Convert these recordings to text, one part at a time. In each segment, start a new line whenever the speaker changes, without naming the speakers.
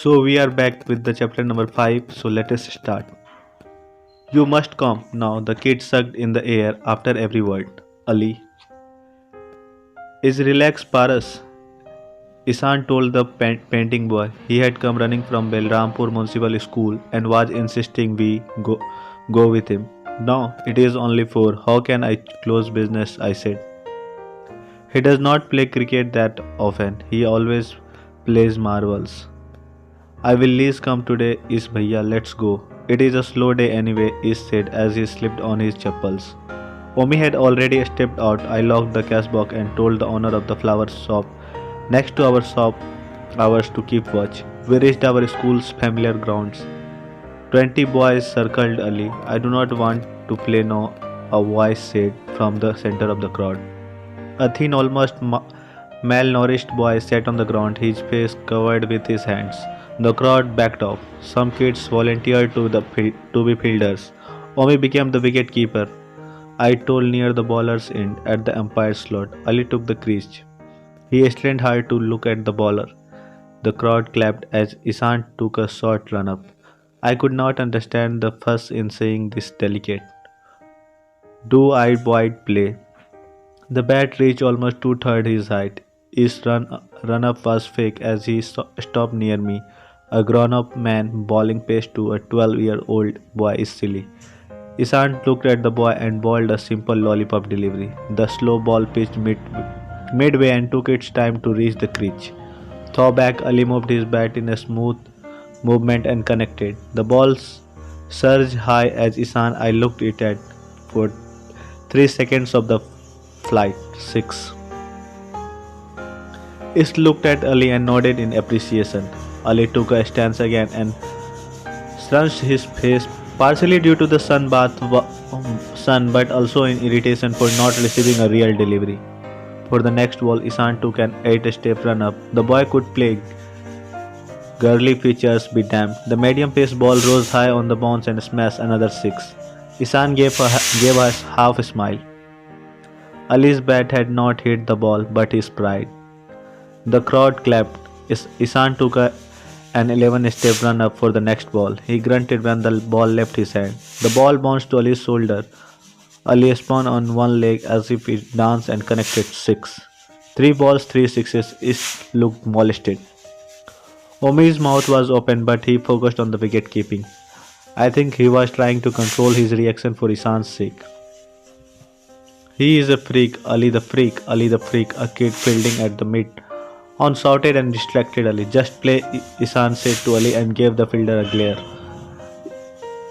So we are back with the chapter number 5. So let us start. You must come now. The kid sucked in the air after every word. Ali. Is relaxed Paras. Isan told the painting boy. He had come running from Belrampur Municipal School and was insisting we go with him. No, it is only 4. How can I close business? I said. He does not play cricket that often. He always plays marbles. I will least come today, Is bhaiya, let's go. It is a slow day anyway, Is said as he slipped on his chappals. Omi had already stepped out. I locked the cash box and told the owner of the flower shop next to our shop hours to keep watch. We reached our school's familiar grounds. 20 boys circled Ali. I do not want to play now, a voice said from the center of the crowd. A thin, almost malnourished boy sat on the ground, his face covered with his hands. The crowd backed off. Some kids volunteered to be fielders. Omi became the wicket keeper. I told near the bowler's end at the umpire's slot. Ali took the crease. He strained hard to look at the bowler. The crowd clapped as Isan took a short run up. I could not understand the fuss in saying this delicate. Do I wide play? The bat reached almost two-thirds his height. His run-up was fake as he stopped near me. A grown-up man bowling pace to a 12-year-old boy is silly. Isan looked at the boy and bowled a simple lollipop delivery. The slow ball pitched midway and took its time to reach the crease. Throw back, Ali moved his bat in a smooth movement and connected. The ball surged high as Isan I looked it at for 3 seconds of the flight. 6. Is looked at Ali and nodded in appreciation. Ali took a stance again and scrunched his face, partially due to the sun but also in irritation for not receiving a real delivery. For the next ball, Isan took an 8-step run up. The boy could play. Girly features be damned. The medium-paced ball rose high on the bounce and smashed another 6. Isan gave us half a smile. Ali's bat had not hit the ball, but his pride. The crowd clapped. Isan took an 11-step run up for the next ball. He grunted when the ball left his hand. The ball bounced to Ali's shoulder. Ali spun on one leg as if it danced and connected 6. 3 balls, 3 sixes. It looked molested. Omi's mouth was open, but he focused on the wicket keeping. I think he was trying to control his reaction for Isan's sake. He is a freak, Ali the freak, Ali the freak, a kid fielding at the mid. On shouted and distracted Ali. Just play, Isan said to Ali and gave the fielder a glare.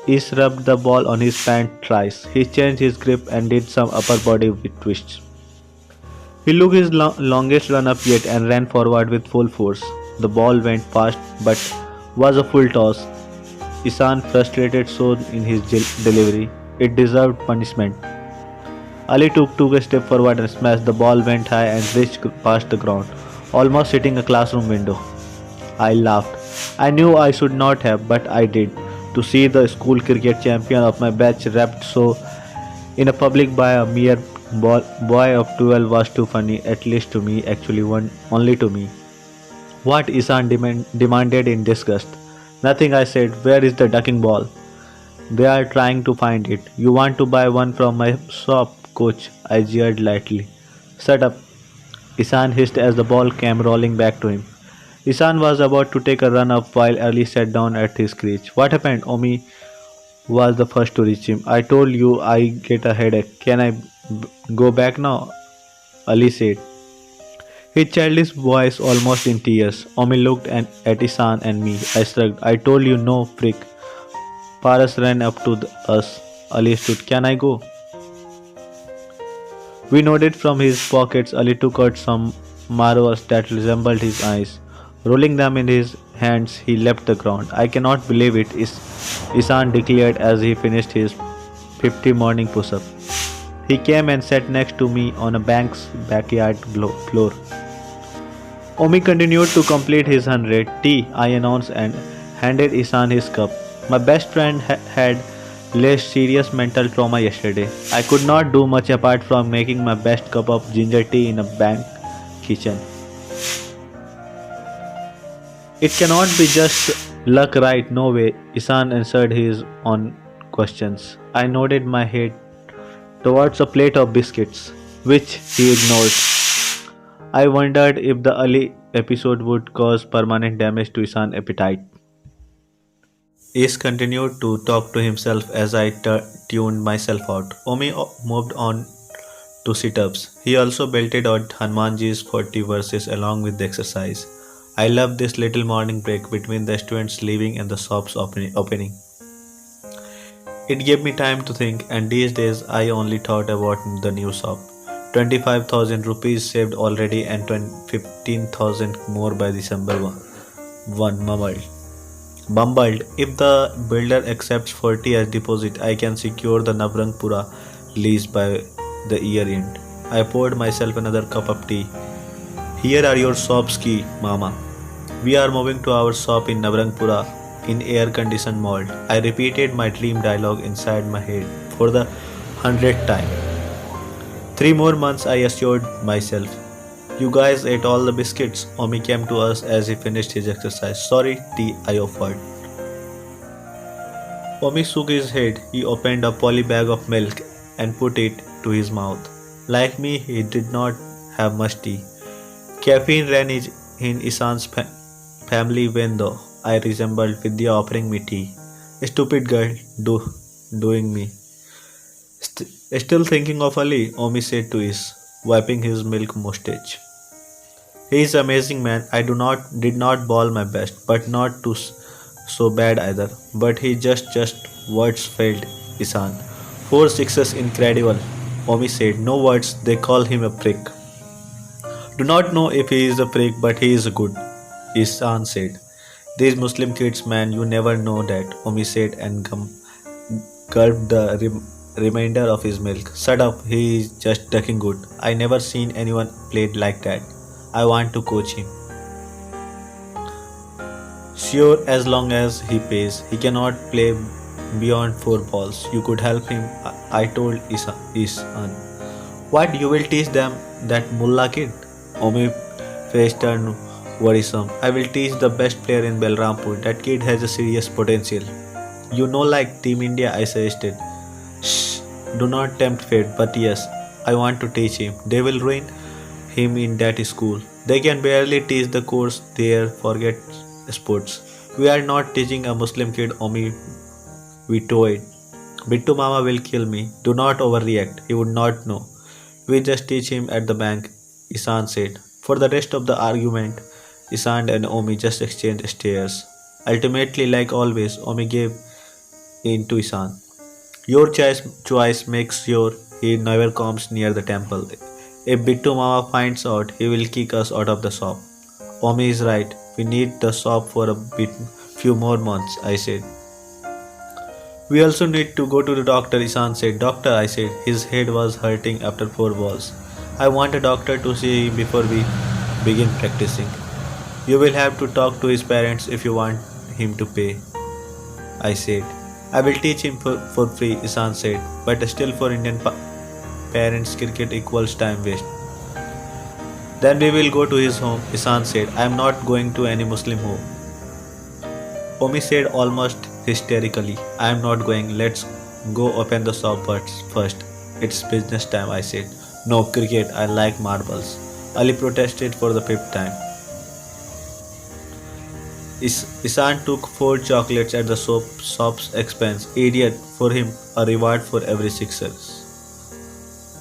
Is rubbed the ball on his pant thrice. He changed his grip and did some upper body twists. He looked his longest run up yet and ran forward with full force. The ball went fast but was a full toss. Isan frustrated so in his delivery. It deserved punishment. Ali took a step forward and smashed. The ball went high and reached past the ground, almost hitting a classroom window. I laughed. I knew I should not have, but I did. To see the school cricket champion of my batch wrapped so in a public by a mere boy of 12 was too funny, at least to me, actually only to me. What Isan demanded in disgust. Nothing, I said. Where is the ducking ball? They are trying to find it. You want to buy one from my shop, coach? I jeered lightly. Shut up. Isan hissed as the ball came rolling back to him. Isan was about to take a run up while Ali sat down at his crease. What happened? Omi was the first to reach him. I told you I get a headache. Can I go back now? Ali said. His childish voice almost in tears. Omi looked at Isan and me. I shrugged. I told you no, prick. Paras ran up to us. Ali stood. Can I go? We nodded from his pockets. Ali took out some marbles that resembled his eyes. Rolling them in his hands, he left the ground. I cannot believe it, Isan declared as he finished his 50 morning push-up. He came and sat next to me on a bank's backyard floor. Omi continued to complete his 100. Tea, I announced and handed Isan his cup. My best friend had laced serious mental trauma yesterday. I could not do much apart from making my best cup of ginger tea in a bank kitchen. It cannot be just luck, right? No way. Isan answered his own questions. I nodded my head towards a plate of biscuits, which he ignored. I wondered if the early episode would cause permanent damage to Isan's appetite. Ace continued to talk to himself as I tuned myself out. Omi moved on to sit-ups. He also belted out Hanumanji's 40 verses along with the exercise. I loved this little morning break between the students leaving and the shop's opening. It gave me time to think, and these days I only thought about the new shop. 25,000 rupees saved already and 15,000 more by December 1 mumbled. Bumbled, if the builder accepts 40 as deposit, I can secure the Navrangpura lease by the year end. I poured myself another cup of tea. Here are your shop's key, Mama. We are moving to our shop in Navrangpura in air-conditioned mall. I repeated my dream dialogue inside my head for the 100th time. 3 more months, I assured myself. You guys ate all the biscuits. Omi came to us as he finished his exercise. Sorry, tea, I offered. Omi shook his head. He opened a poly bag of milk and put it to his mouth. Like me, he did not have much tea. Caffeine ran in Isan's family when though I resembled Vidya offering me tea. Stupid girl, doing me. Still thinking of Ali, Omi said to Is, wiping his milk mustache. He is amazing man. I did not ball my best, but not too so bad either. But he just words failed Isan. 4 sixes incredible. Omi said, no words, they call him a prick. Do not know if he is a prick, but he is good, Isan said. These Muslim kids, man, you never know that, Omi said and gulped the remainder of his milk. Shut up, he is just ducking good. I never seen anyone played like that. I want to coach him. Sure, as long as he pays. He cannot play beyond 4 balls. You could help him, I told Isan. What, you will teach them that mullah kid? Omi face turned worrisome. I will teach the best player in Belrampur. That kid has a serious potential. You know, like Team India, I suggested. Shh, do not tempt fate, but yes, I want to teach him. They will ruin him in that school. They can barely teach the course there, forget sports. We are not teaching a Muslim kid, Omi, we told. Bittu Mama will kill me. Do not overreact. He would not know. We just teach him at the bank, Isan said. For the rest of the argument, Isan and Omi just exchanged stares. Ultimately, like always, Omi gave in to Isan. Your choice makes sure he never comes near the temple. If Bittu Mama finds out, he will kick us out of the shop. Omi is right. We need the shop for few more months, I said. We also need to go to the doctor, Isan said. Doctor, I said. His head was hurting after 4 balls. I want a doctor to see him before we begin practicing. You will have to talk to his parents if you want him to pay, I said. I will teach him for free, Isan said. But still for Indian parents, cricket equals time waste. Then we will go to his home, Isan said. I am not going to any Muslim home. Omi said almost hysterically. I am not going. Let's go open the shop first. It's business time, I said. No, cricket. I like marbles. Ali protested for the 5th time. Isan took 4 chocolates at the shop's expense. Idiot, for him, a reward for every sixers.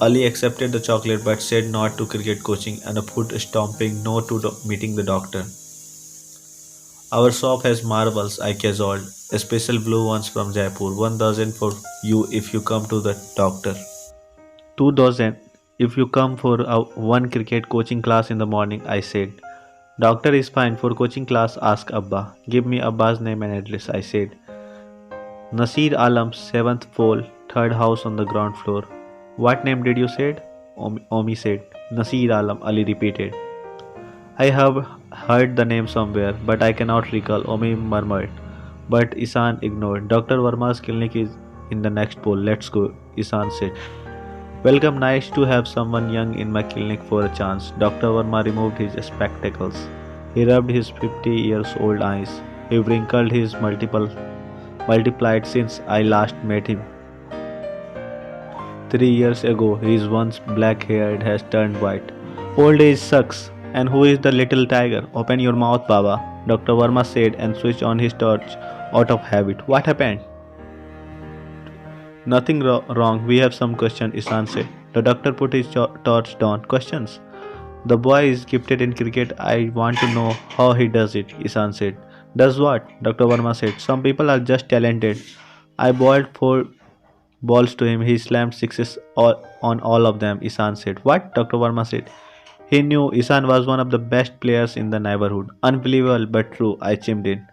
Ali accepted the chocolate but said not to cricket coaching and a foot stomping no to meeting the doctor. Our shop has marbles, I cajoled. Special blue ones from Jaipur. 1,000 for you if you come to the doctor. 2,000 if you come for one cricket coaching class in the morning, I said. Doctor is fine. For coaching class, ask Abba. Give me Abba's name and address, I said. Nasir Alam, 7th floor, 3rd house on the ground floor. What name did you say? Omi said. Nasir Alam, Ali repeated. I have heard the name somewhere, but I cannot recall, Omi murmured. But Isan ignored. Dr. Verma's clinic is in the next pole. Let's go, Isan said. Welcome, nice to have someone young in my clinic for a chance. Dr. Verma removed his spectacles. He rubbed his 50 years old eyes. He wrinkled his multiplied since I last met him. 3 years ago, his once black hair has turned white. Old age sucks. And who is the little tiger? Open your mouth, Baba, Dr. Verma said and switched on his torch out of habit. What happened? Nothing wrong. We have some questions, Isan said. The doctor put his torch down. Questions? The boy is gifted in cricket. I want to know how he does it, Isan said. Does what? Dr. Verma said. Some people are just talented. I bowled 4 balls to him. He slammed sixes on all of them, Isan said. What? Dr. Verma said. He knew Isan was one of the best players in the neighborhood. Unbelievable but true, I chimed in.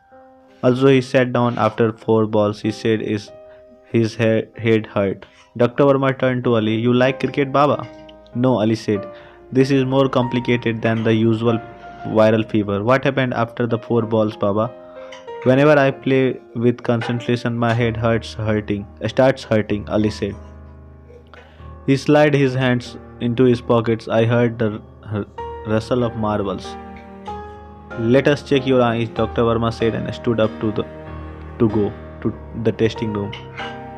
Also, he sat down after 4 balls. He said his head hurt. Dr. Verma turned to Ali. You like cricket, Baba? No, Ali said. This is more complicated than the usual viral fever. What happened after the 4 balls, Baba? Whenever I play with concentration, my head starts hurting, Ali said. He slid his hands into his pockets. I heard the rustle of marbles. Let us check your eyes, Dr. Verma said and stood up to go to the testing room.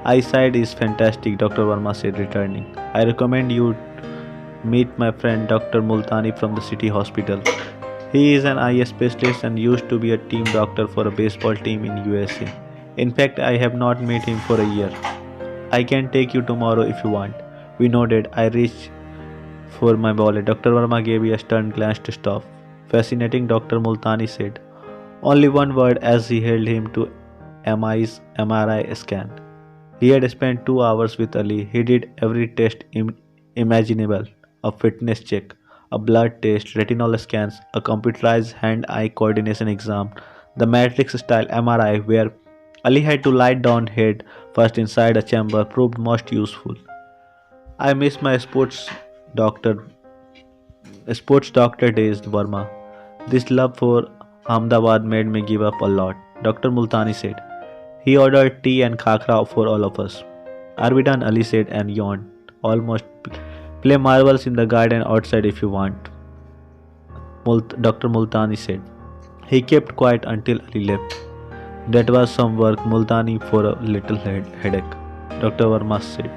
Eyesight is fantastic, Dr. Verma said, returning. I recommend you meet my friend Dr. Multani from the city hospital. He is an eye specialist and used to be a team doctor for a baseball team in USA. In fact, I have not met him for a year. I can take you tomorrow if you want. We nodded. I reached for my wallet. Dr. Verma gave me a stern glance to stop. Fascinating, Dr. Multani said. Only one word as he held him to MI's MRI scan. He had spent 2 hours with Ali. He did every test imaginable. A fitness check, a blood test, retinal scans, a computerized hand-eye coordination exam, the matrix-style MRI where Ali had to lie down head first inside a chamber proved most useful. I miss my doctor sports doctor days, Verma. This love for Ahmedabad made me give up a lot, Dr. Multani said. He ordered tea and khakra for all of us. Are we done? Ali said and yawned. Almost. Play marbles in the garden outside if you want, Dr. Multani said. He kept quiet until Ali left. That was some work, Multani, for a little headache, Dr. Verma said.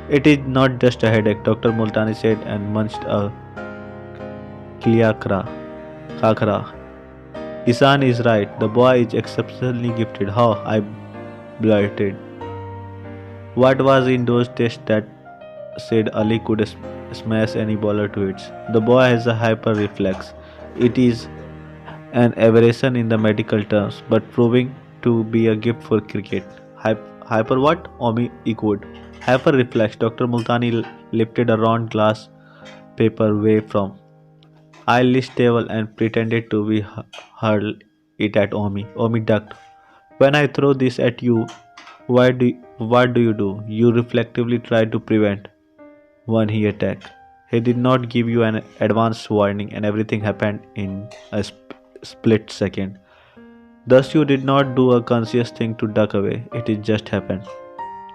It is not just a headache, Dr. Multani said and munched a khakra. Isan is right. The boy is exceptionally gifted. How? I blurted. What was in those tests that said Ali could smash any bowler to it? The boy has a hyper reflex. It is an aberration in the medical terms, but proving to be a gift for cricket. Hyper what? Omi echoed. Hyper reflex. Dr. Multani lifted a round glass paper away from eyeless table and pretended to be hurl it at Omi. Omi ducked. When I throw this at you, what do you do? You reflectively try to prevent one he attacked. He did not give you an advance warning and everything happened in a split second. Thus you did not do a conscious thing to duck away. It just happened.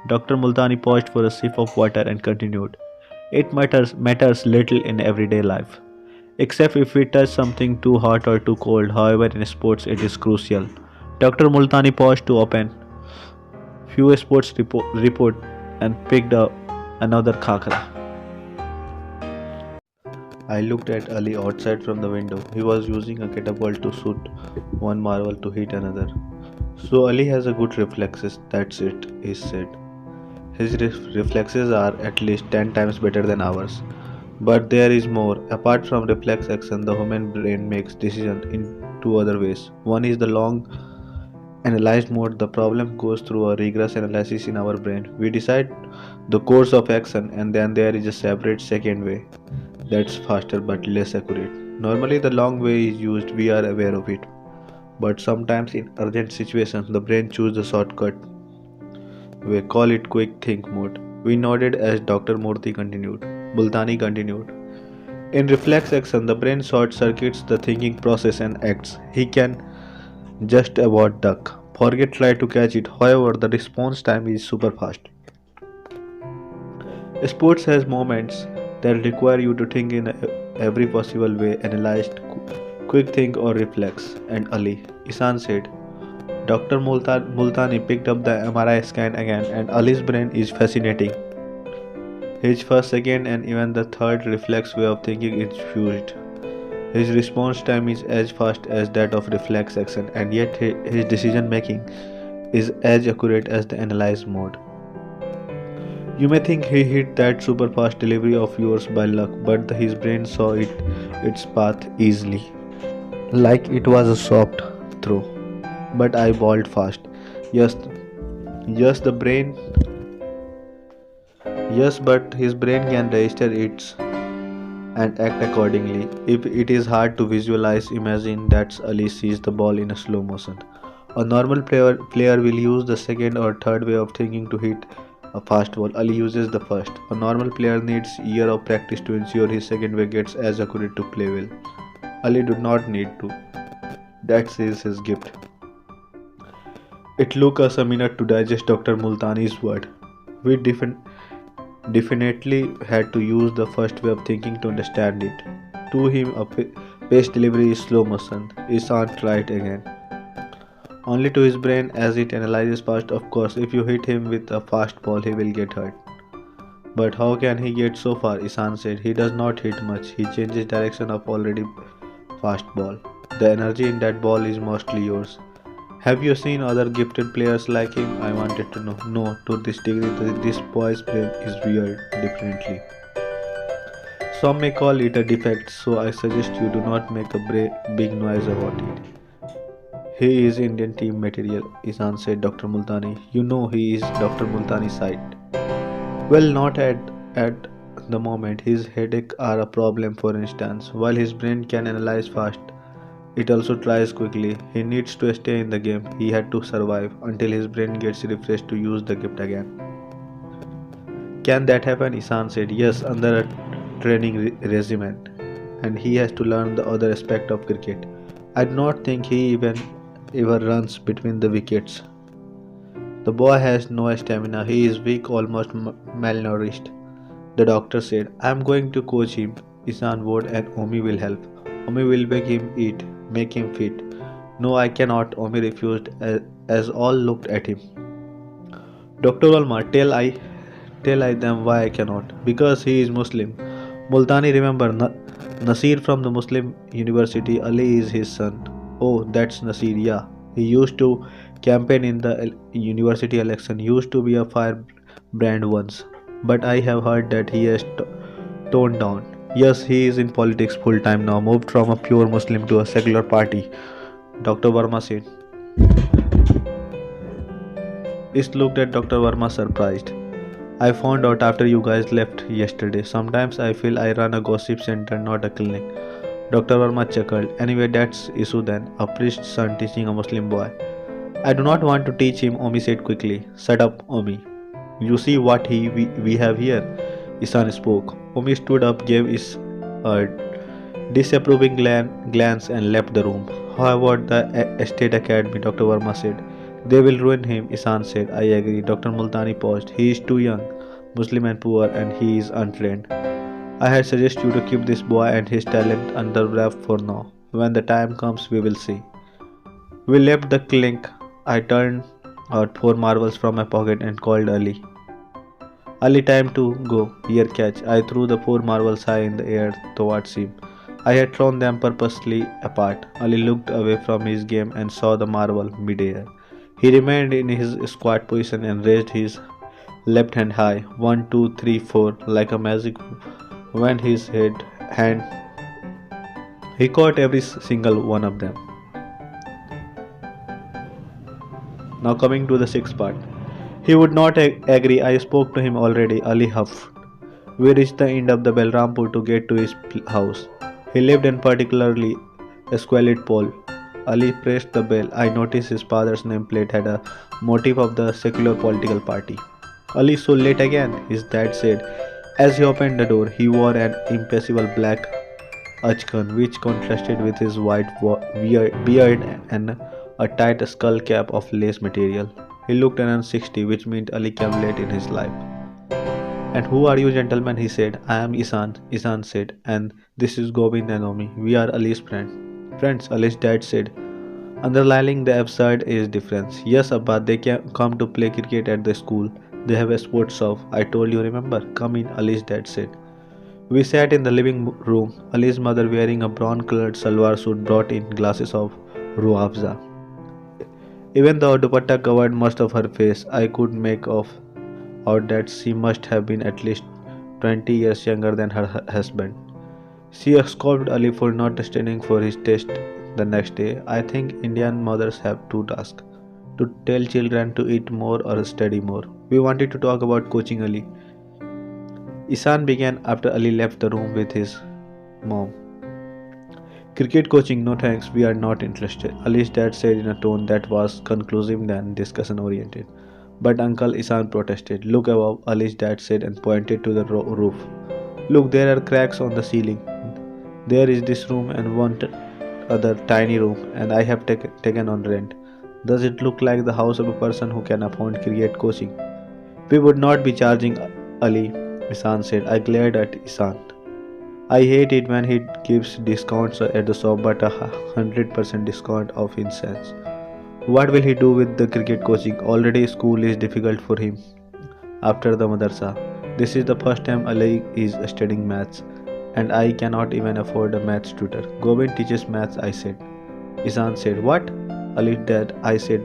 Dr. Multani paused for a sip of water and continued. It matters little in everyday life. Except if we touch something too hot or too cold. However, in sports it is crucial. Dr. Multani paused to open few sports report and picked up another khakra. I looked at Ali outside from the window. He was using a catapult to shoot one marble to hit another. So Ali has a good reflexes, that's it, he said. His reflexes are at least 10 times better than ours. But there is more. Apart from reflex action, the human brain makes decisions in 2 other ways. One is the long analyzed mode. The problem goes through a rigorous analysis in our brain. We decide the course of action and then there is a separate second way. That's faster but less accurate. Normally the long way is used, we are aware of it. But sometimes in urgent situations, the brain chooses the shortcut. We call it quick think mode. We nodded as Dr. Multani continued. In reflex action, the brain short circuits the thinking process and acts. He can just about duck. Forget try to catch it. However, the response time is super fast. Sports has moments that require you to think in every possible way, analyze Quick think or reflex. And Ali. Isan said. Dr. Multani picked up the MRI scan again, and Ali's brain is fascinating. His first, second, and even the third reflex way of thinking is fused. His response time is as fast as that of reflex action, and yet his decision making is as accurate as the analyze mode. You may think he hit that super fast delivery of yours by luck, but his brain saw its path easily, like it was a soft throw. But I balled fast. Yes, yes, the brain. Yes, but his brain can register it and act accordingly. If it is hard to visualize, imagine that Ali sees the ball in a slow motion. A normal player will use the second or third way of thinking to hit a fast ball. Ali uses the first. A normal player needs year of practice to ensure his second way gets as accurate to play well. Ali did not need to. That is his gift. It took us a minute to digest Dr. Multani's word. We definitely had to use the first way of thinking to understand it. To him, a pace delivery is slow motion. Isn't right again. Only to his brain as it analyzes fast. Of course, if you hit him with a fast ball, he will get hurt. But how can he get so far? Isan said. He does not hit much. He changes direction of already fast ball. The energy in that ball is mostly yours. Have you seen other gifted players like him? I wanted to know. No, to this degree, this boy's brain is weird differently. Some may call it a defect, so I suggest you do not make a big noise about it. He is Indian team material, Isan said. Dr. Multani. You know he is Dr. Multani's side. Well, not at the moment. His headache are a problem, for instance. While his brain can analyze fast, it also tries quickly. He needs to stay in the game. He had to survive until his brain gets refreshed to use the gift again. Can that happen? Isan said. Yes, under a training regimen. And he has to learn the other aspect of cricket. I do not think he even ever runs between the wickets. The boy has no stamina. He is weak, almost malnourished. The doctor said, I am going to coach him. Isan would and Omi will help. Omi will make him eat, make him fit. No, I cannot. Omi refused as all looked at him. Dr. Walma, tell I them why I cannot. Because he is Muslim. Multani remember Nasir from the Muslim University. Ali is his son. Oh, that's Nasir, yeah. He used to campaign in the university election. Used to be a firebrand once. But I have heard that he has toned down. Yes, he is in politics full time now, moved from a pure Muslim to a secular party, Dr. Verma said. Ish looked at Dr. Verma surprised. I found out after you guys left yesterday. Sometimes I feel I run a gossip center, not a clinic. Dr. Verma chuckled. Anyway, that's issue then. A priest's son teaching a Muslim boy. I do not want to teach him, Omi said quickly. Shut up, Omi. You see what we have here? Isan spoke. Omi stood up, gave his a disapproving glance and left the room. How about the estate academy? Dr. Verma said. They will ruin him, Isan said. I agree. Dr. Multani paused. He is too young, Muslim and poor, and he is untrained. I had suggested you to keep this boy and his talent under wrap for now. When the time comes, we will see. We left the clink. I turned out 4 marbles from my pocket and called Ali. Ali, time to go. Here, catch. I threw the 4 marbles high in the air towards him. I had thrown them purposely apart. Ali looked away from his game and saw the marble mid-air. He remained in his squat position and raised his left hand high. 1, 2, 3, 4, like a magic went his hand. He caught every single one of them. Now coming to the 6th part. He would not agree. I spoke to him already. Ali huffed. We reached the end of the Belrampur to get to his house. He lived in particularly a squalid pole. Ali pressed the bell. I noticed his father's nameplate had a motif of the secular political party. Ali, so late again, his dad said. As he opened the door, he wore an impassible black achkan which contrasted with his white beard and a tight skull cap of lace material. He looked around 60, which meant Ali came late in his life. And who are you gentlemen? He said. I am Isan, Isan said, and this is Govind and Omi. We are Ali's friend. Friends, Ali's dad said, underlining the absurd age difference. Yes, Abba, they can come to play cricket at the school. They have a sports shop. I told you, remember? Come in, Ali's dad said. We sat in the living room. Ali's mother, wearing a brown colored salwar suit, brought in glasses of ruafza. Even though dupatta covered most of her face, I could make out that she must have been at least 20 years younger than her husband. She scolded Ali for not studying for his test the next day. I think Indian mothers have two tasks, to tell children to eat more or study more. We wanted to talk about coaching Ali. Isan began after Ali left the room with his mom. Cricket coaching, no thanks, we are not interested. Ali's dad said in a tone that was conclusive and discussion oriented. But Uncle Isan protested. Look above, Ali's dad said and pointed to the roof. Look, there are cracks on the ceiling. There is this room and one other tiny room, and I have taken on rent. Does it look like the house of a person who can afford cricket coaching? We would not be charging Ali, Isan said. I glared at Isan. I hate it when he gives discounts at the shop, but 100% discount of his cents. What will he do with the cricket coaching? Already school is difficult for him after the madrasa. This is the first time Ali is studying maths, and I cannot even afford a maths tutor. Govind teaches maths, I said. Isan said, what? Ali dad, I said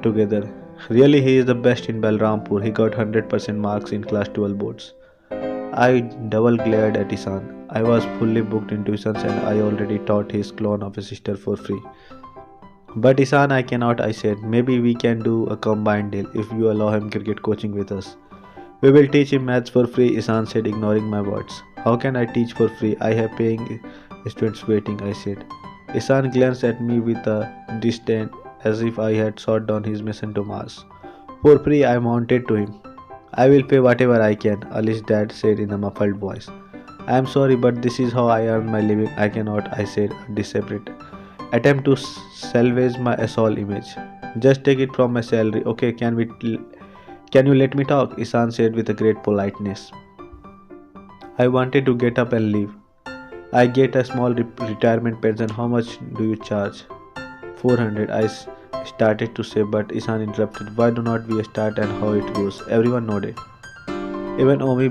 together. Really, he is the best in Balrampur. He got 100% marks in class 12 boards. I double glared at Isan. I was fully booked in tuitions and I already taught his clone of a sister for free. But Isan, I cannot, I said. Maybe we can do a combined deal if you allow him cricket coaching with us. We will teach him maths for free, Isan said, ignoring my words. How can I teach for free? I have paying students waiting, I said. Isan glanced at me with a disdain as if I had shot down his mission to Mars. For free, I mounted to him. I will pay whatever I can, Ali's dad said in a muffled voice. I am sorry, but this is how I earn my living. I cannot, I said, a desperate attempt to salvage my assault image. Just take it from my salary. Okay, can you let me talk? Isan said with a great politeness. I wanted to get up and leave. I get a small retirement pension. How much do you charge? 400. I started to say, but Isan interrupted. Why do not we start and how it goes? Everyone nodded. Even Omi,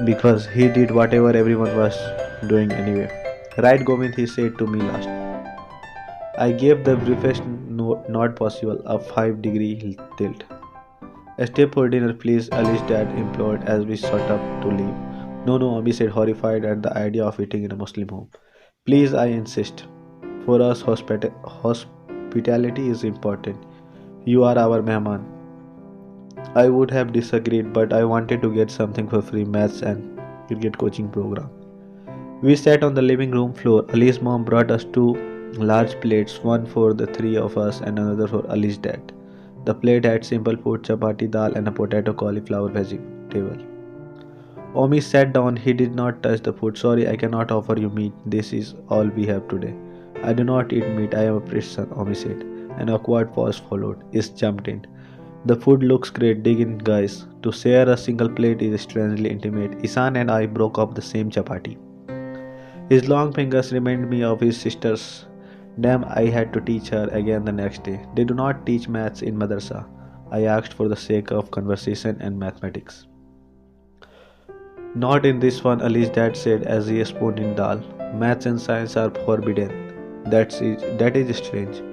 because he did whatever everyone was doing anyway. Right, Govind, he said to me last. I gave the briefest nod possible, a 5-degree tilt. Stay for dinner, please, Ali's dad implored as we shot up to leave. No, no, Omi said, horrified at the idea of eating in a Muslim home. Please, I insist. For us, hospitality is important. You are our mehman. I would have disagreed, but I wanted to get something for free, maths and cricket coaching program. We sat on the living room floor. Ali's mom brought us two large plates, one for the three of us and another for Ali's dad. The plate had simple food, chapati, dal and a potato cauliflower vegetable. Omi sat down. He did not touch the food. Sorry, I cannot offer you meat. This is all we have today. I do not eat meat. I am a Christian, Omi said. An awkward pause followed. Ish jumped in. The food looks great. Dig in, guys. To share a single plate is strangely intimate. Isan and I broke up the same chapati. His long fingers reminded me of his sister's. Damn, I had to teach her again the next day. They do not teach maths in madrasa. I asked for the sake of conversation and mathematics. Not in this one, Ali's dad said as he spooned in dal. Maths and science are forbidden. That is strange.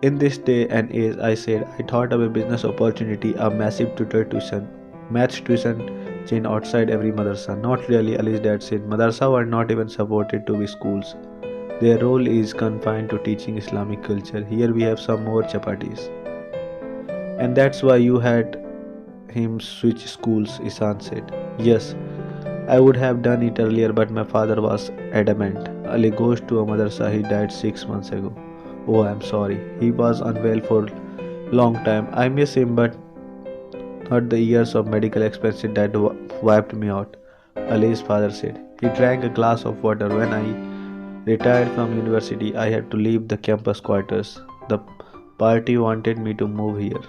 In this day and age, I said, I thought of a business opportunity, a massive maths tuition chain outside every madrasa. Not really, Ali's dad said. Madrasa were not even supported to be schools. Their role is confined to teaching Islamic culture. Here we have some more chapatis. And that's why you had him switch schools, Isan said. Yes, I would have done it earlier, but my father was adamant. Ali goes to a madrasa. He died 6 months ago. Oh, I'm sorry. He was unwell for long time. I miss him, but not the years of medical expenses that wiped me out, Ali's father said. He drank a glass of water. When I retired from university, I had to leave the campus quarters. The party wanted me to move here.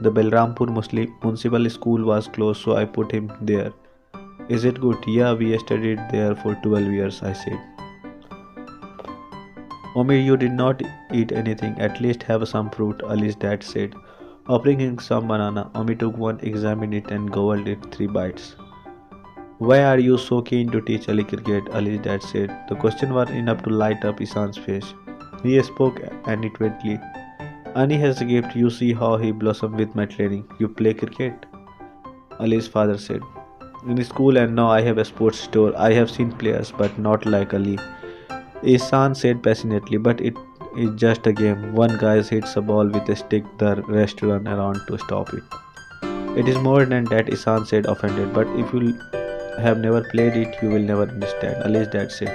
The Balrampur Muslim Municipal School was closed, so I put him there. Is it good? Yeah, we studied there for 12 years, I said. Omi, you did not eat anything. At least have some fruit, Ali's dad said. Offering him some banana, Omi took one, examined it, and gobbled it 3 bites. Why are you so keen to teach Ali cricket? Ali's dad said. The question was enough to light up Isan's face. He spoke animatedly. Ani has a gift. You see how he blossomed with my training. You play cricket? Ali's father said. In school and now I have a sports store. I have seen players, but not like Ali. Isan said passionately, but it is just a game. One guy hits a ball with a stick, the rest run around to stop it. It is more than that, Isan said, offended. But if you have never played it, you will never understand. Ali's dad said.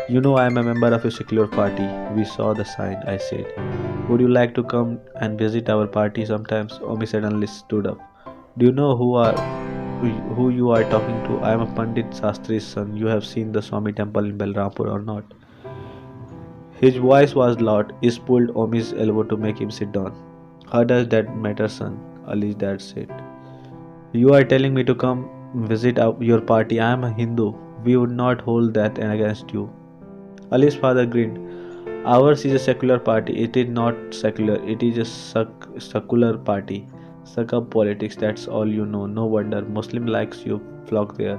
You know I am a member of a secular party. We saw the sign, I said. Would you like to come and visit our party sometimes? Omi suddenly stood up. Do you know who you are talking to? I am a Pandit Shastri's son. You have seen the Swami temple in Balrampur or not? His voice was loud. He pulled Omi's elbow to make him sit down. How does that matter, son? Ali's dad said. You are telling me to come visit your party. I am a Hindu. We would not hold that against you. Ali's father grinned. Ours is a secular party. It is not secular. It is a secular party. Suck up politics. That's all you know. No wonder Muslim likes you flock there.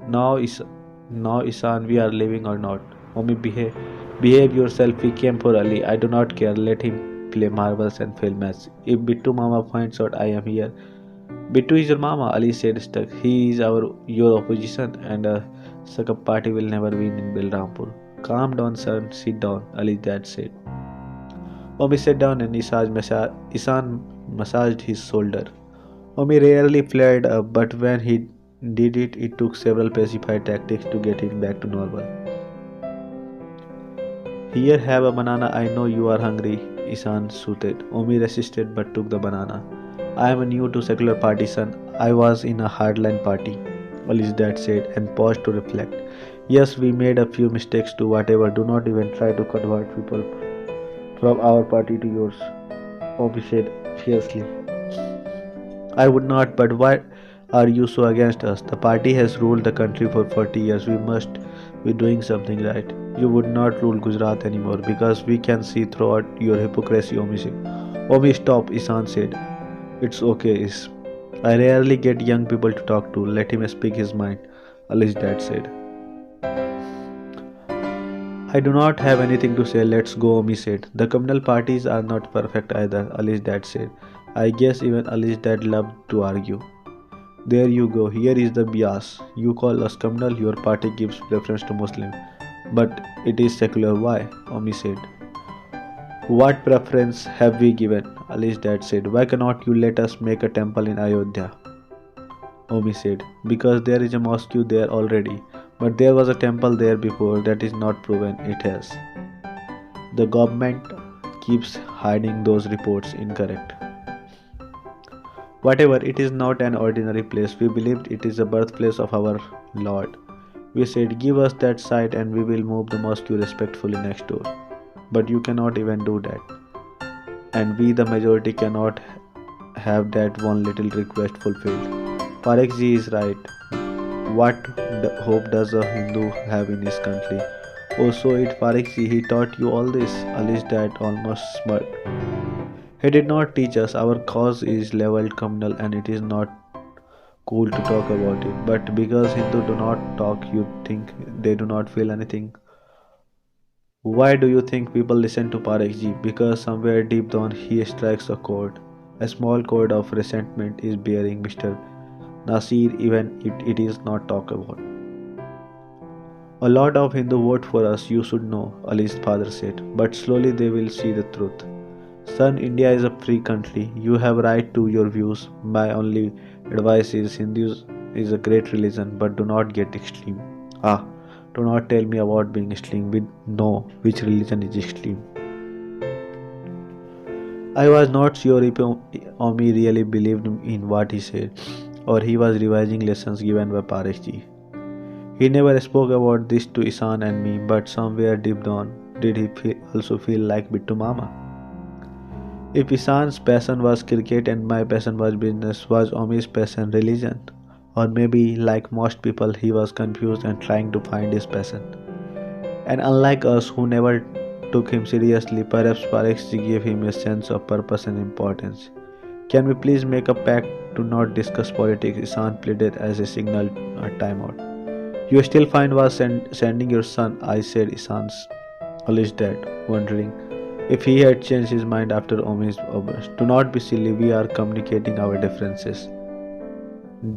Now Isan, we are leaving or not? Mommy, behave yourself. We came for Ali. I do not care. Let him play marbles and fail match. If Bittu Mama finds out I am here, Bittu is your mama, Ali said stuck. He is your opposition and a suck-up party will never win in Balrampur. Calm down, son. Sit down, Ali's dad said. Omi sat down and Isan massaged his shoulder. Omi rarely flared up, but when he did it, it took several pacified tactics to get him back to normal. Here, have a banana. I know you are hungry, Isan soothed. Omi resisted but took the banana. I am new to secular party, son. I was in a hardline party, Ali's dad said and paused to reflect. Yes, we made a few mistakes too, whatever. Do not even try to convert people from our party to yours, Omi said fiercely. I would not, but why are you so against us? The party has ruled the country for 40 years. We must be doing something right. You would not rule Gujarat anymore because we can see throughout your hypocrisy, Omi said. Omi, stop, Isan said. It's okay, Is. I rarely get young people to talk to. Let him speak his mind, Ali's dad said. I do not have anything to say. Let's go, Omi said. The communal parties are not perfect either, Ali's dad said. I guess even Ali's dad loved to argue. There you go. Here is the bias. You call us communal, your party gives preference to Muslim. But it is secular. Why? Omi said. What preference have we given? Ali's dad said. Why cannot you let us make a temple in Ayodhya? Omi said. Because there is a mosque there already. But there was a temple there before. That is not proven. It has. The government keeps hiding those reports incorrect. Whatever, it is not an ordinary place. We believed it is the birthplace of our Lord. We said, give us that site and we will move the mosque respectfully next door. But you cannot even do that. And we, the majority, cannot have that one little request fulfilled. Parekji is right. What hope does a Hindu have in his country? Oh, so it Parekji, he taught you all this? Ali's dad almost smirked. He did not teach us. Our cause is leveled communal and it is not cool to talk about it. But because Hindus do not talk, you think they do not feel anything. Why do you think people listen to Parekji? Because somewhere deep down he strikes a chord. A small chord of resentment is bearing Mr. Nasir even if it is not talked about. A lot of Hindu vote for us, you should know, Ali's father said. But slowly they will see the truth. Son, India is a free country. You have right to your views. My only advice is Hindu is a great religion, but do not get extreme. Do not tell me about being extreme. We know which religion is extreme. I was not sure if Omi really believed in what he said, or he was revising lessons given by Parekji. He never spoke about this to Isan and me, but somewhere deep down, did he also feel like Bittu Mama? If Isan's passion was cricket and my passion was business, was Omi's passion religion? Or maybe, like most people, he was confused and trying to find his passion. And unlike us who never took him seriously. Perhaps Parikshji gave him a sense of purpose and importance. Can we please make a pact to not discuss politics? Isan pleaded as a signal a timeout. You still fine was sending your son, I said. Isan's alleged dad, wondering if he had changed his mind after Omi's outburst. Do not be silly, we are communicating our differences.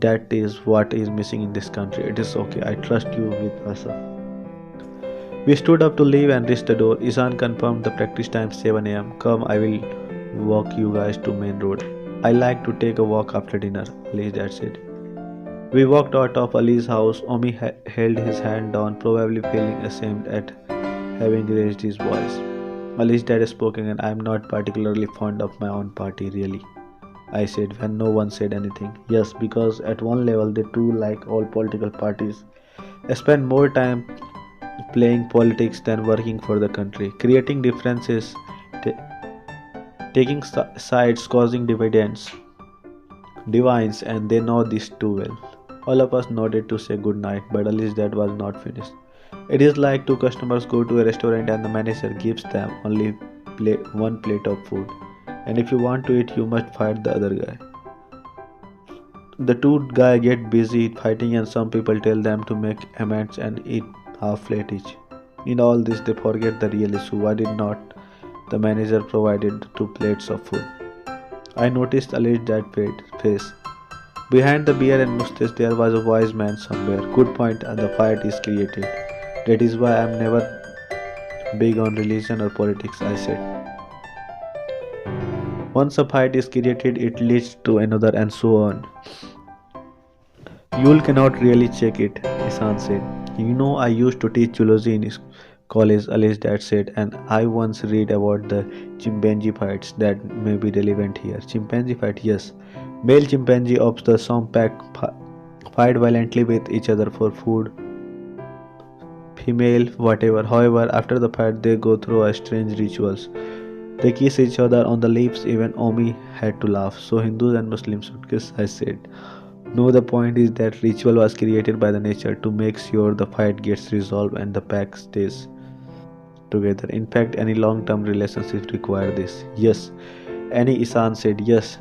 That is what is missing in this country. It is okay, I trust you with us. We stood up to leave and reached the door. Isan confirmed the practice time 7 am. Come, I will walk you guys to main road. I like to take a walk after dinner, Ali's dad said. We walked out of Ali's house. Omi held his hand down, probably feeling ashamed at having raised his voice. Ali's dad spoke again. I am not particularly fond of my own party, really, I said when no one said anything. Yes, because at one level they too, like all political parties, spend more time playing politics than working for the country, creating differences, taking sides, causing divides, and they know this too well. All of us nodded to say good night, but Ali's dad was not finished. It is like two customers go to a restaurant and the manager gives them only one plate of food. And if you want to eat, you must fight the other guy. The two guys get busy fighting, and some people tell them to make amends and eat half plate each. In all this, they forget the real issue. Why did not the manager provided 2 plates of food? I noticed Ali's dad's face. Behind the beer and mustache, there was a wise man somewhere. Good point, and the fight is created. That is why I am never big on religion or politics, I said. Once a fight is created, it leads to another and so on. You cannot really check it, Isan said. You know, I used to teach zoology in college, Ali's dad said, and I once read about the chimpanzee fights that may be relevant here. Chimpanzee fight, yes. Male chimpanzee of the swamp pack fight violently with each other for food, female, whatever. However, after the fight, they go through a strange rituals. They kiss each other on the lips. Even Omi had to laugh. So Hindus and Muslims should kiss, I said. No, the point is that ritual was created by the nature to make sure the fight gets resolved and the pack stays together. In fact, any long-term relationship require this. Yes, any Isan said yes.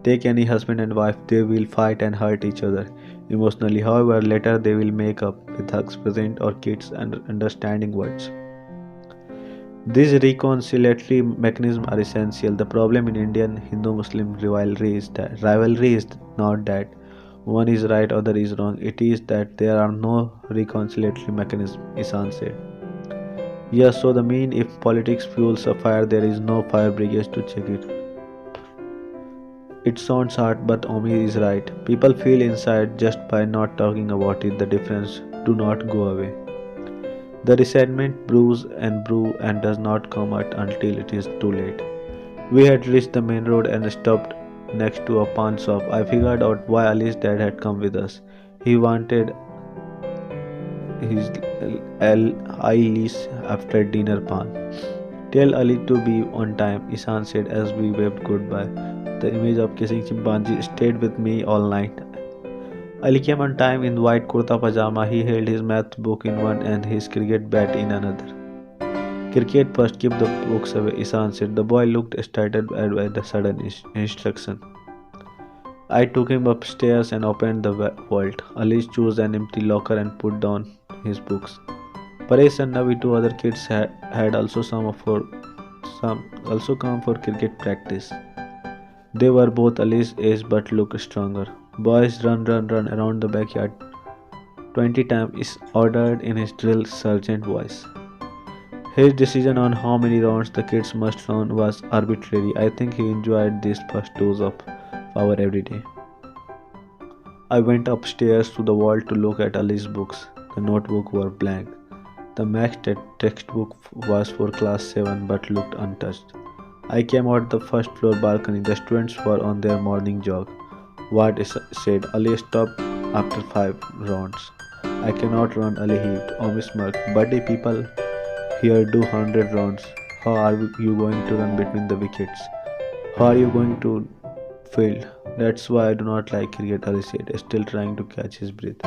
Take any husband and wife, they will fight and hurt each other emotionally. However, later they will make up with hugs, present or kids and understanding words. These reconciliatory mechanisms are essential. The problem in Indian Hindu-Muslim rivalry is not that one is right, other is wrong. It is that there are no reconciliatory mechanisms, Isan said. Yes, so the mean if politics fuels a fire, there is no fire brigade to check it. It sounds hard, but Omi is right. People feel inside just by not talking about it. The difference do not go away. The resentment brews and does not come out until it is too late. We had reached the main road and stopped next to a pawn shop. I figured out why Ali's dad had come with us. He wanted his lease after dinner pan. Tell Ali to be on time, Isan said as we waved goodbye. The image of kissing chimpanzee stayed with me all night. Ali came on time in white kurta pajama. He held his math book in one and his cricket bat in another. Cricket first, keep the books away, Isan said. The boy looked startled by the sudden instruction. I took him upstairs and opened the vault. Ali chose an empty locker and put down his books. Paresh and Navi, 2 other kids, had also come for cricket practice. They were both Ali's age but looked stronger. Boys, run around the backyard 20 times, is ordered in his drill sergeant voice. His decision on how many rounds the kids must run was arbitrary. I think he enjoyed these first dose of power every day. I went upstairs to the wall to look at Ali's books. The notebook were blank. The max textbook was for class 7 but looked untouched. I came out the first floor balcony. The students were on their morning jog. What is said? Ali stopped after 5 rounds. I cannot run, Ali heaved. Omi smirked. Buddy, people here do 100 rounds. How are you going to run between the wickets? How are you going to field? That's why I do not like cricket, Ali said, still trying to catch his breath.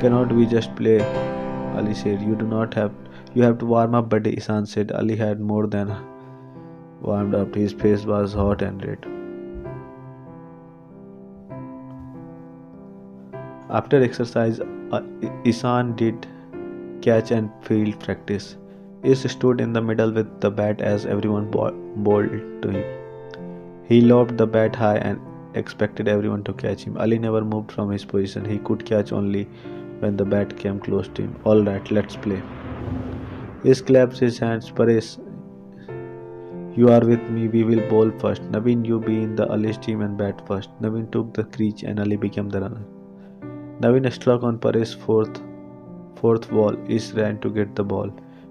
Cannot we just play? Ali said. You do not have You have to warm up, buddy, Isan said. Ali had more than warmed up. His face was hot and red. After exercise, Isan did catch and field practice. He stood in the middle with the bat as everyone bowled to him. He lobbed the bat high and expected everyone to catch him. Ali never moved from his position. He could catch only when the bat came close to him. All right, let's play. He clapped his hands. Paresh, you are with me. We will bowl first. Naveen, you be in the Ali's team and bat first. Naveen took the crease and Ali became the runner. Naveen struck on Paresh's fourth ball. Ish ran to get the ball.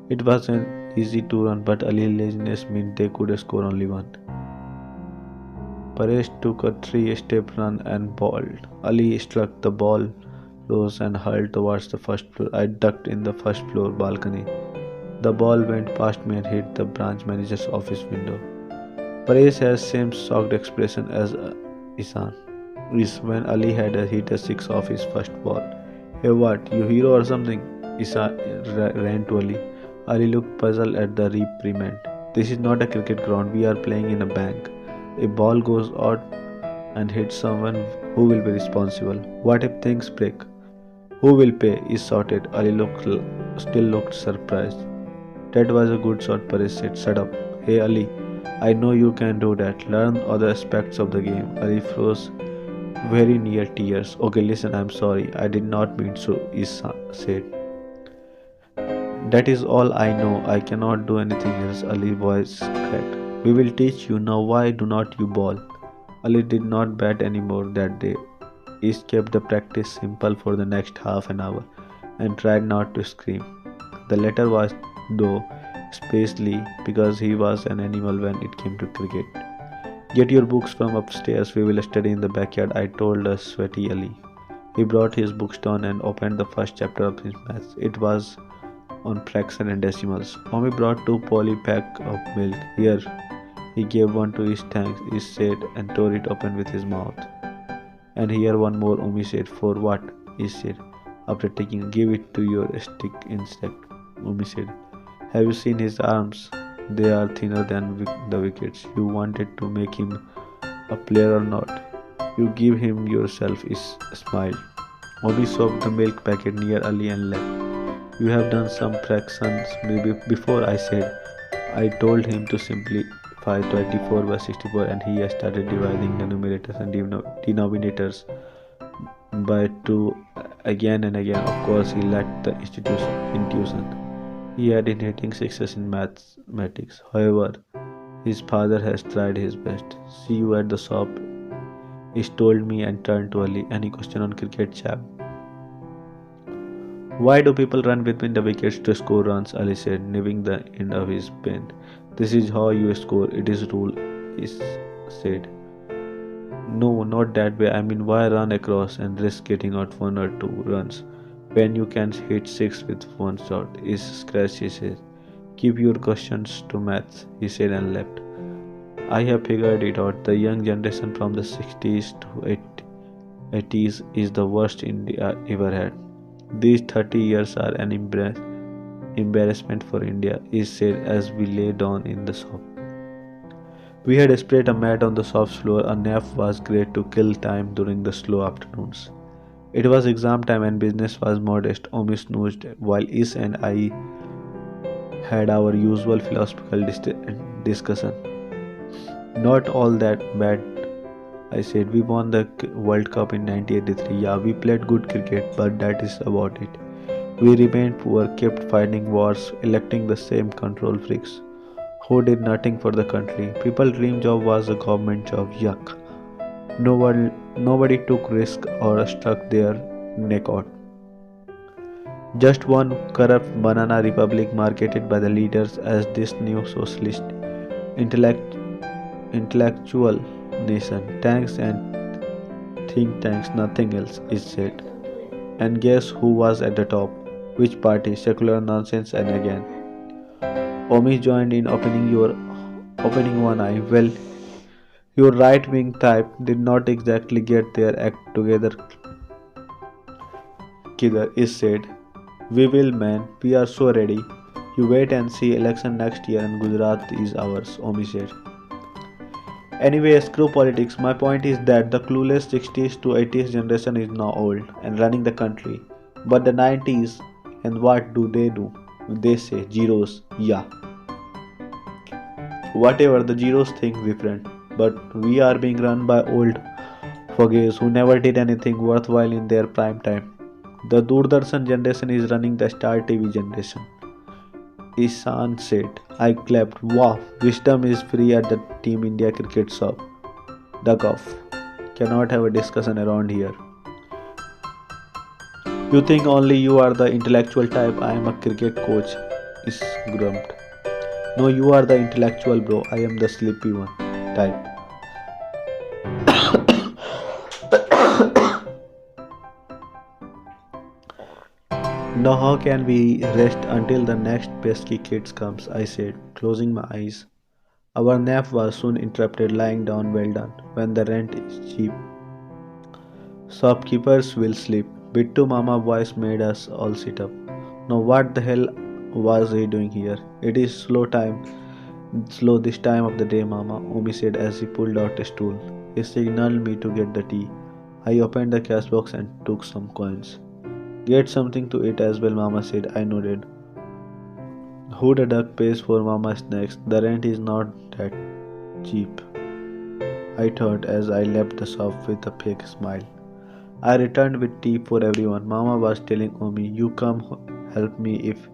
It wasn't easy to run, but Ali's laziness meant they could score only one. Paresh took a 3-step run and bowled. Ali struck the ball, rose and hurled towards the first floor. I ducked in the first floor balcony. The ball went past me and hit the branch manager's office window. Paresh has same shocked expression as Isan. Is when Ali had hit a 6 off his first ball. Hey, what, you hero or something? Isan ran to Ali. Ali looked puzzled at the reprimand. This is not a cricket ground. We are playing in a bank. A ball goes out and hits someone. Who will be responsible? What if things break? Who will pay? He shouted. Ali still looked surprised. That was a good shot, Paresh said. Shut up. Hey Ali, I know you can do that. Learn other aspects of the game. Ali froze very near tears. Okay, listen, I'm sorry. I did not mean so, he said. That is all I know. I cannot do anything else, Ali's voice cracked. We will teach you. Now why do not you bowl? Ali did not bat anymore that day. He kept the practice simple for the next half an hour and tried not to scream. The latter was though, especially because he was an animal when it came to cricket. Get your books from upstairs. We will study in the backyard, I told a sweaty Ali. He brought his books down and opened the first chapter of his maths. It was on fraction and decimals. Omi brought 2 poly pack of milk. Here, he gave one to Ish. Thanks, Ish said and tore it open with his mouth. And here one more, Omi said. For what? Ish said. After taking, give it to your stick insect, Omi said. Have you seen his arms? They are thinner than the wickets. You wanted to make him a player or not? You give him yourself, Ish smiled. Omi shoved the milk packet near Ali and left. You have done some fractions before, I said. I told him to simplify 24 by 64 and he has started dividing the numerators and denominators by 2 again and again. Of course, he lacked the intuition. He had inheriting success in mathematics. However, his father has tried his best. See you at the shop, he told me and turned to Ali. Any question on cricket, chap? Why do people run between the wickets to score runs? Ali said, nibbling the end of his pen. This is how you score. It is rule, he said. No, not that way. I mean, why run across and risk getting out 1 or 2 runs when you can hit 6 with 1 shot? He scratched his head. Keep your questions to maths, he said and left. I have figured it out. The young generation from the 60s to 80s is the worst India ever had. These 30 years are an embarrassment for India, he said as we lay down in the shop. We had spread a mat on the shop's floor. A nap was great to kill time during the slow afternoons. It was exam time and business was modest. Omi snoozed while Ish and I had our usual philosophical discussion. Not all that bad, I said. We won the World Cup in 1983. Yeah, we played good cricket, but that is about it. We remained poor, kept fighting wars, electing the same control freaks who did nothing for the country. People's dream job was a government job. Yuck. Nobody took risk or stuck their neck out. Just one corrupt banana republic marketed by the leaders as this new socialist intellectual nation. Tanks and think tanks, nothing else, is said. And guess who was at the top? Which party? Secular nonsense and again. Omi joined in opening one eye. Well, your right-wing type did not exactly get their act together, Kidder, is said. We will, man. We are so ready. You wait and see election next year and Gujarat is ours, Omi said. Anyway, screw politics. My point is that the clueless 60s to 80s generation is now old and running the country. But the 90s, and what do they do? They say zeros. Yeah, whatever, the zeros think different. But we are being run by old fogies who never did anything worthwhile in their prime time. The Doordarshan generation is running the Star TV generation. Ishan said. I clapped. Wow, wisdom is free at the Team India cricket shop. Duck off. Cannot have a discussion around here. You think only you are the intellectual type. I am a cricket coach. Is grumped. No, you are the intellectual bro. I am the sleepy one type. Now how can we rest until the next pesky kids comes? I said, closing my eyes. Our nap was soon interrupted. Lying down, well done. When the rent is cheap, shopkeepers will sleep. Bittu Mama voice made us all sit up. Now what the hell was he doing here? It is slow this time of the day, Mama, Omi said as he pulled out a stool. He signaled me to get the tea. I opened the cash box and took some coins. Get something to eat as well, Mama said. I nodded. Who the duck pays for Mama's snacks? The rent is not that cheap, I thought as I left the shop with a fake smile. I returned with tea for everyone. Mama was telling Omi, you come help me if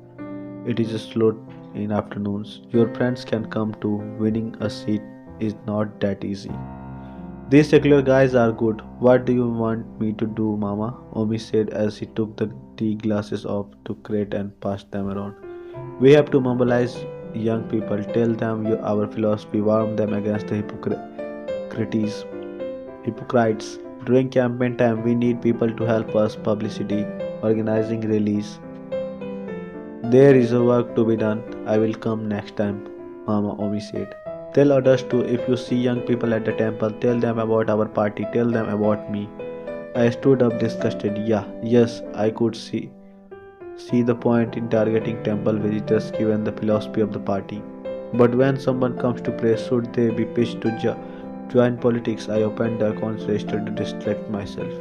it is slow in afternoons. Your friends can come too. Winning a seat is not that easy. These secular guys are good. What do you want me to do, Mama? Omi said as he took the tea glasses off to crate and passed them around. We have to mobilize young people, tell them our philosophy, warn them against the hypocrites. During campaign time, we need people to help us publicity, organizing rallies. There is a work to be done. I will come next time, Mama, Omi said. Tell others too. If you see young people at the temple, tell them about our party, tell them about me. I stood up disgusted. Yes, I could see the point in targeting temple visitors given the philosophy of the party. But when someone comes to pray, should they be pitched to join politics? I opened the accounts register to distract myself.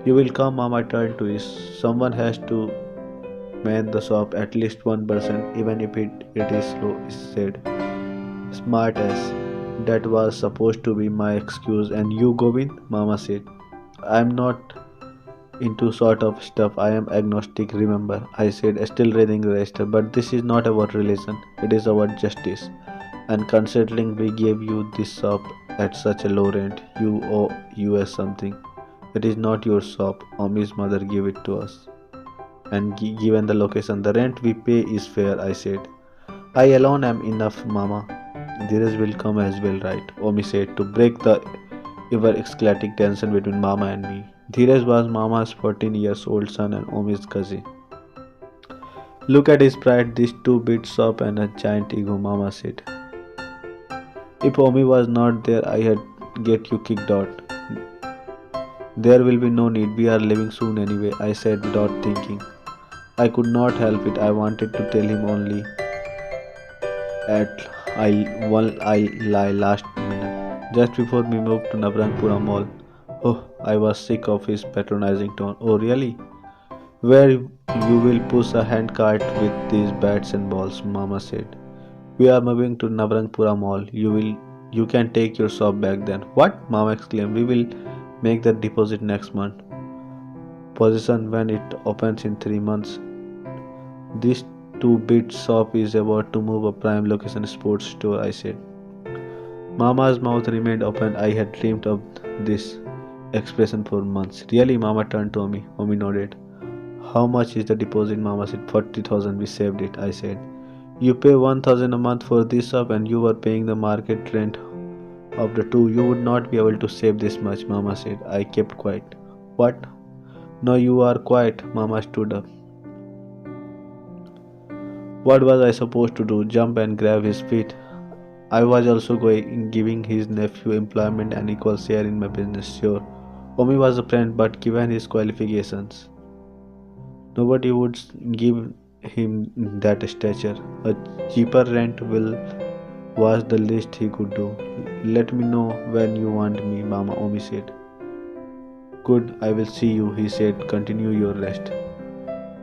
You will come, Mama turned to his. Someone has to man the shop, at least one person, even if it is slow, he said. Smart ass. That was supposed to be my excuse. And you, Govind? Mama said. I am not into sort of stuff. I am agnostic, remember, I said, still reading the register. But this is not about religion, it is about justice. And considering we gave you this shop at such a low rent, you owe us something. It is not your shop. Omi's mother gave it to us. And given the location, the rent we pay is fair, I said. I alone am enough, Mama. Dheeraj will come as well, right? Omi said, to break the ever escalating tension between Mama and me. Dheeraj was Mama's 14 years old son and Omi's cousin. Look at his pride, this 2-bit shop and a giant ego, Mama said. If Omi was not there, I had get you kicked out. There will be no need, we are leaving soon anyway, I said without thinking. I could not help it, I wanted to tell him only at I lie last minute, just before we moved to Navrangpura Mall. Oh, I was sick of his patronizing tone. Oh, really? Where you will push a handcart with these bats and balls, Mama said. We are moving to Navrangpura Mall. You can take your shop back then. What? Mama exclaimed. We will make the deposit next month. Possession when it opens in 3 months. This 2-bit shop is about to move a prime location sports store, I said. Mama's mouth remained open. I had dreamed of this expression for months. Really, Mama turned to me. Omi nodded. How much is the deposit? Mama said. 40,000. We saved it, I said. You pay 1,000 a month for this shop and you were paying the market rent of the two. You would not be able to save this much, Mama said. I kept quiet. What? No, you are quiet. Mama stood up. What was I supposed to do? Jump and grab his feet? I was also giving his nephew employment and equal share in my business, sure. Omi was a friend, but given his qualifications, nobody would give him that stature. A cheaper rent will was the least he could do. Let me know when you want me, Mama Omi said. Good, I will see you, he said. Continue your rest.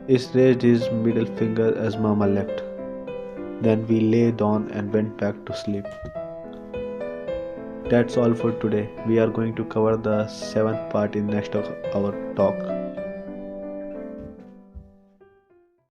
Ish raised his middle finger as Mama left. Then we lay down and went back to sleep. That's all for today. We are going to cover the seventh part in next of our talk.